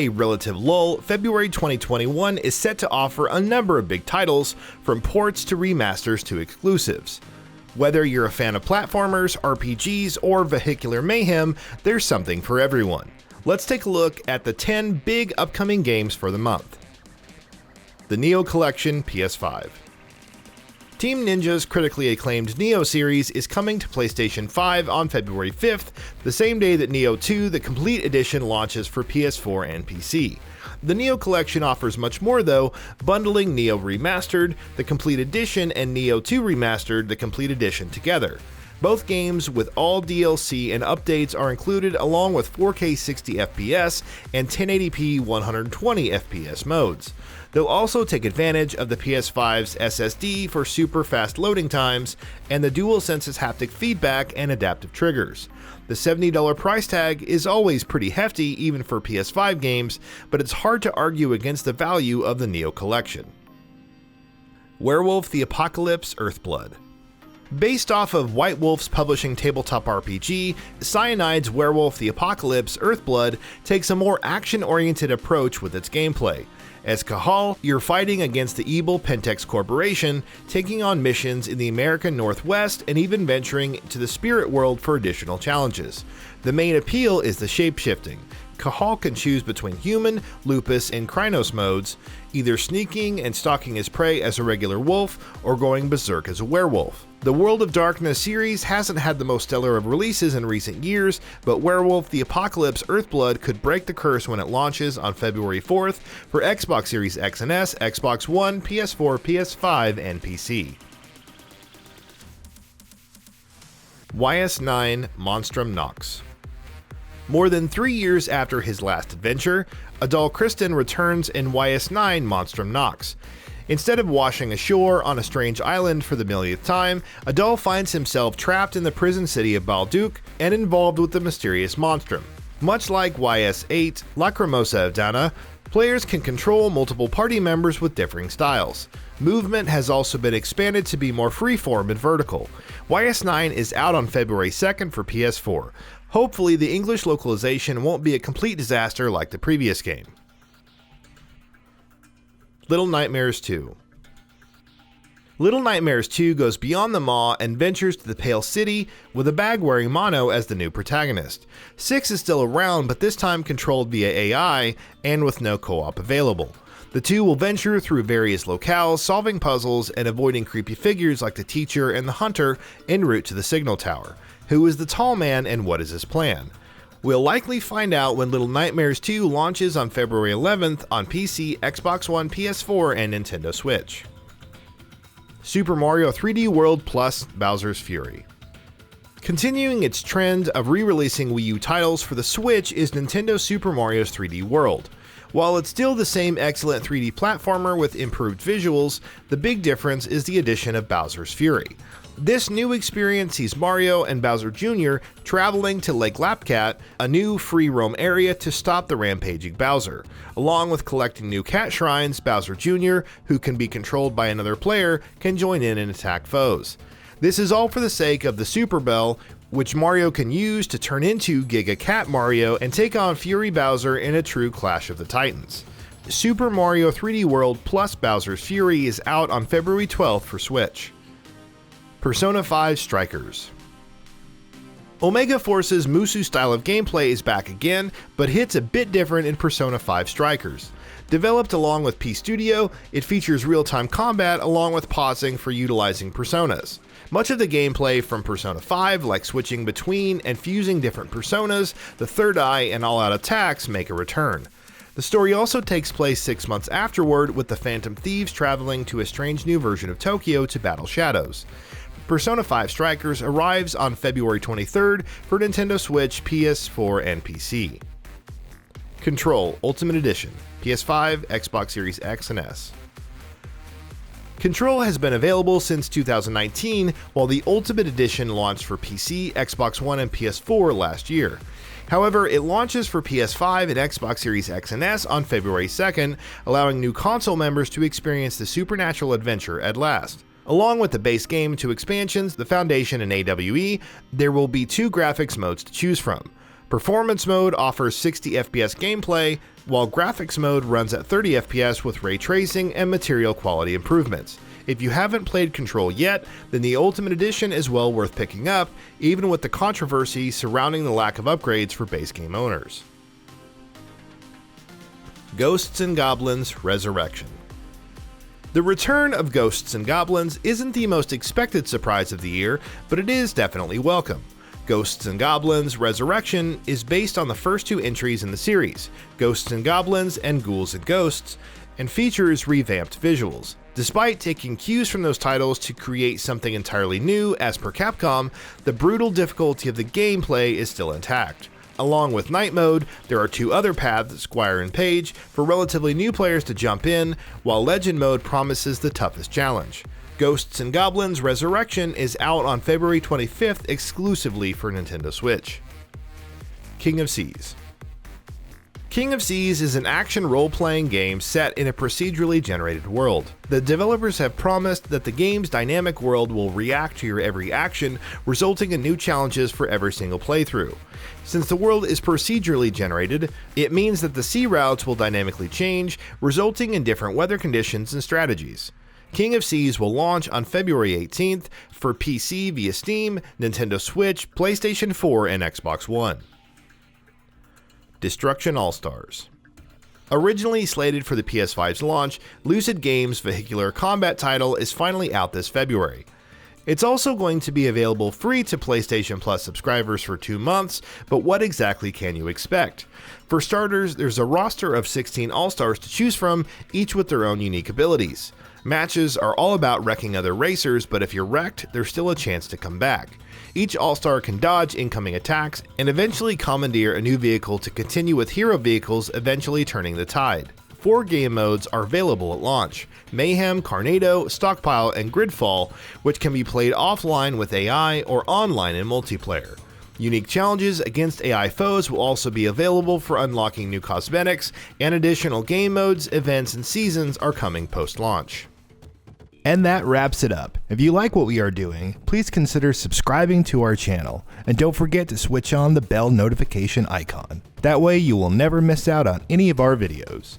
a relative lull, February 2021 is set to offer a number of big titles, from ports to remasters to exclusives. Whether you're a fan of platformers, RPGs, or vehicular mayhem, there's something for everyone. Let's take a look at the 10 big upcoming games for the month. The Nioh Collection PS5. Team Ninja's critically acclaimed Nioh series is coming to PlayStation 5 on February 5th, the same day that Nioh 2, the Complete Edition, launches for PS4 and PC. The Nioh Collection offers much more though, bundling Nioh Remastered, the Complete Edition, and Nioh 2 Remastered, the Complete Edition together. Both games with all DLC and updates are included, along with 4K 60 FPS and 1080p 120 FPS modes. They'll also take advantage of the PS5's SSD for super fast loading times and the DualSense's haptic feedback and adaptive triggers. The $70 price tag is always pretty hefty even for PS5 games, but it's hard to argue against the value of the Nioh Collection. Werewolf the Apocalypse Earthblood. Based off of White Wolf's publishing tabletop RPG, Cyanide's Werewolf the Apocalypse Earthblood takes a more action-oriented approach with its gameplay. As Cahal, you're fighting against the evil Pentex Corporation, taking on missions in the American Northwest and even venturing to the spirit world for additional challenges. The main appeal is the shapeshifting. Cahal can choose between human, lupus, and Krynos modes, either sneaking and stalking his prey as a regular wolf or going berserk as a werewolf. The World of Darkness series hasn't had the most stellar of releases in recent years, but Werewolf the Apocalypse Earthblood could break the curse when it launches on February 4th for Xbox Series X and S, Xbox One, PS4, PS5, and PC. YS9 Monstrum Nox. More than 3 years after his last adventure, Adal Kristen returns in YS9 Monstrum Nox. Instead of washing ashore on a strange island for the millionth time, Adal finds himself trapped in the prison city of Balduq and involved with the mysterious Monstrum. Much like YS8 Lacrimosa of Dana, players can control multiple party members with differing styles. Movement has also been expanded to be more freeform and vertical. YS9 is out on February 2nd for PS4. Hopefully the English localization won't be a complete disaster like the previous game. Little Nightmares 2. Little Nightmares 2 goes beyond the maw and ventures to the Pale City with a bag-wearing Mono as the new protagonist. 6 is still around, but this time controlled via AI and with no co-op available. The two will venture through various locales, solving puzzles and avoiding creepy figures like the teacher and the hunter en route to the signal tower. Who is the tall man and what is his plan? We'll likely find out when Little Nightmares 2 launches on February 11th on PC, Xbox One, PS4, and Nintendo Switch. Super Mario 3D World Plus Bowser's Fury. Continuing its trend of re-releasing Wii U titles for the Switch is Nintendo Super Mario's 3D World. While it's still the same excellent 3D platformer with improved visuals, the big difference is the addition of Bowser's Fury. This new experience sees Mario and Bowser Jr. traveling to Lake Lapcat, a new free roam area to stop the rampaging Bowser. Along with collecting new cat shrines, Bowser Jr., who can be controlled by another player, can join in and attack foes. This is all for the sake of the Super Bell, which Mario can use to turn into Giga Cat Mario and take on Fury Bowser in a true Clash of the Titans. Super Mario 3D World plus Bowser's Fury is out on February 12th for Switch. Persona 5 Strikers. Omega Force's Musou style of gameplay is back again, but hits a bit different in Persona 5 Strikers. Developed along with P Studio, it features real-time combat along with pausing for utilizing personas. Much of the gameplay from Persona 5, like switching between and fusing different personas, the third eye, and all-out attacks, make a return. The story also takes place 6 months afterward, with the Phantom Thieves traveling to a strange new version of Tokyo to battle shadows. Persona 5 Strikers arrives on February 23rd for Nintendo Switch, PS4, and PC. Control Ultimate Edition, PS5, Xbox Series X and S. Control has been available since 2019, while the Ultimate Edition launched for PC, Xbox One, and PS4 last year. However, it launches for PS5 and Xbox Series X and S on February 2nd, allowing new console members to experience the supernatural adventure at last. Along with the base game and 2 expansions, the Foundation and AWE, there will be 2 graphics modes to choose from. Performance mode offers 60 FPS gameplay, while graphics mode runs at 30 FPS with ray tracing and material quality improvements. If you haven't played Control yet, then the Ultimate Edition is well worth picking up, even with the controversy surrounding the lack of upgrades for base game owners. Ghosts and Goblins Resurrection. The return of Ghosts and Goblins isn't the most expected surprise of the year, but it is definitely welcome. Ghosts and Goblins Resurrection is based on the first two entries in the series, Ghosts and Goblins and Ghouls and Ghosts, and features revamped visuals. Despite taking cues from those titles to create something entirely new, as per Capcom, the brutal difficulty of the gameplay is still intact. Along with Night Mode, there are two other paths, Squire and Page, for relatively new players to jump in, while Legend Mode promises the toughest challenge. Ghosts and Goblins Resurrection is out on February 25th exclusively for Nintendo Switch. King of Seas. King of Seas is an action role-playing game set in a procedurally generated world. The developers have promised that the game's dynamic world will react to your every action, resulting in new challenges for every single playthrough. Since the world is procedurally generated, it means that the sea routes will dynamically change, resulting in different weather conditions and strategies. King of Seas will launch on February 18th for PC via Steam, Nintendo Switch, PlayStation 4, and Xbox One. Destruction All-Stars. Originally slated for the PS5's launch, Lucid Games' vehicular combat title is finally out this February. It's also going to be available free to PlayStation Plus subscribers for 2 months, but what exactly can you expect? For starters, there's a roster of 16 All-Stars to choose from, each with their own unique abilities. Matches are all about wrecking other racers, but if you're wrecked, there's still a chance to come back. Each All-Star can dodge incoming attacks and eventually commandeer a new vehicle to continue with hero vehicles, eventually turning the tide. 4 game modes are available at launch: Mayhem, Carnado, Stockpile, and Gridfall, which can be played offline with AI or online in multiplayer. Unique challenges against AI foes will also be available for unlocking new cosmetics, and additional game modes, events, and seasons are coming post-launch. And that wraps it up. If you like what we are doing, please consider subscribing to our channel, and don't forget to switch on the bell notification icon. That way you will never miss out on any of our videos.